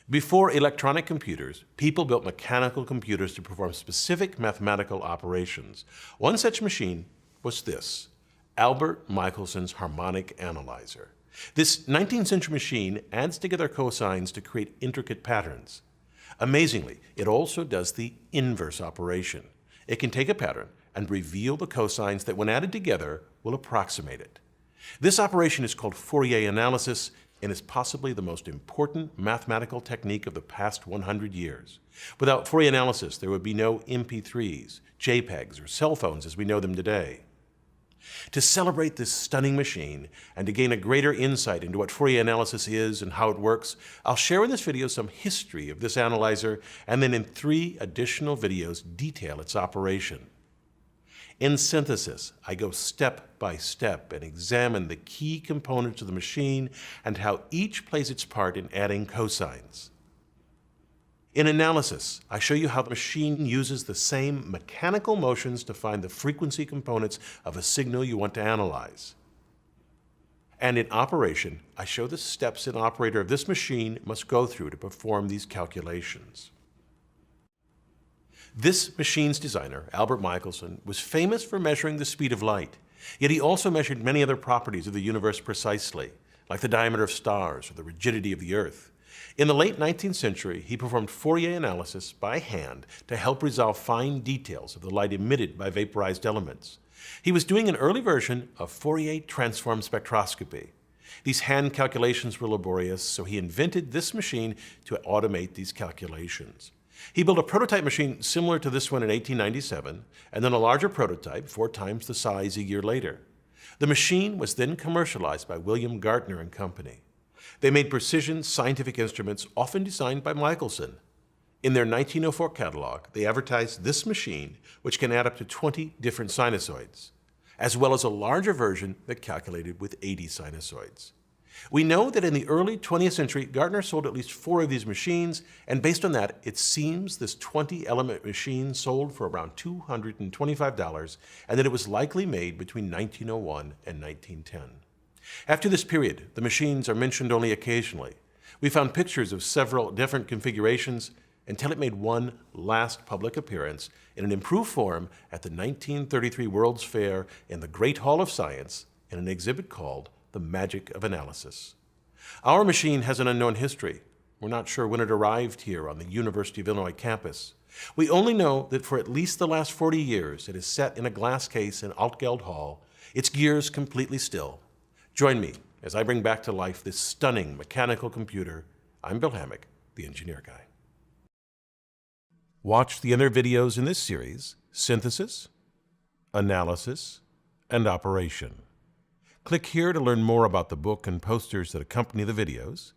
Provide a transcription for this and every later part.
Before electronic computers, people built mechanical computers to perform specific mathematical operations. One such machine was this, Albert Michelson's harmonic analyzer. This 19th century machine adds together cosines to create intricate patterns. Amazingly, it also does the inverse operation. It can take a pattern and reveal the cosines that, when added together, will approximate it. This operation is called Fourier analysis and is possibly the most important mathematical technique of the past 100 years. Without Fourier analysis, there would be no MP3s, JPEGs, or cell phones as we know them today. To celebrate this stunning machine and to gain a greater insight into what Fourier analysis is and how it works, I'll share in this video some history of this analyzer and then in 3 additional videos detail its operation. In synthesis, I go step by step and examine the key components of the machine and how each plays its part in adding cosines. In analysis, I show you how the machine uses the same mechanical motions to find the frequency components of a signal you want to analyze. And in operation, I show the steps an operator of this machine must go through to perform these calculations. This machine's designer, Albert Michelson, was famous for measuring the speed of light, yet he also measured many other properties of the universe precisely, like the diameter of stars or the rigidity of the Earth. In the late 19th century, he performed Fourier analysis by hand to help resolve fine details of the light emitted by vaporized elements. He was doing an early version of Fourier transform spectroscopy. These hand calculations were laborious, so he invented this machine to automate these calculations. He built a prototype machine similar to this one in 1897, and then a larger prototype 4 times the size a year later. The machine was then commercialized by William Gartner and Company. They made precision scientific instruments often designed by Michelson. In their 1904 catalog, they advertised this machine, which can add up to 20 different sinusoids, as well as a larger version that calculated with 80 sinusoids. We know that in the early 20th century, Gartner sold at least 4 of these machines, and based on that, it seems this 20-element machine sold for around $225, and that it was likely made between 1901 and 1910. After this period, the machines are mentioned only occasionally. We found pictures of several different configurations until it made one last public appearance in an improved form at the 1933 World's Fair in the Great Hall of Science in an exhibit called The Magic of Analysis. Our machine has an unknown history. We're not sure when it arrived here on the University of Illinois campus. We only know that for at least the last 40 years, it is set in a glass case in Altgeld Hall, its gears completely still. Join me as I bring back to life this stunning mechanical computer. I'm Bill Hammack, the Engineer Guy. Watch the other videos in this series, Synthesis, Analysis, and Operation. Click here to learn more about the book and posters that accompany the videos.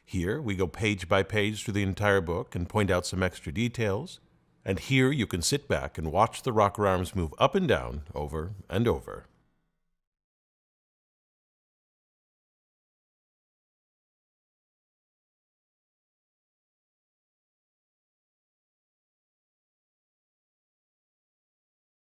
Here, we go page by page through the entire book and point out some extra details. And here, you can sit back and watch the rocker arms move up and down over and over.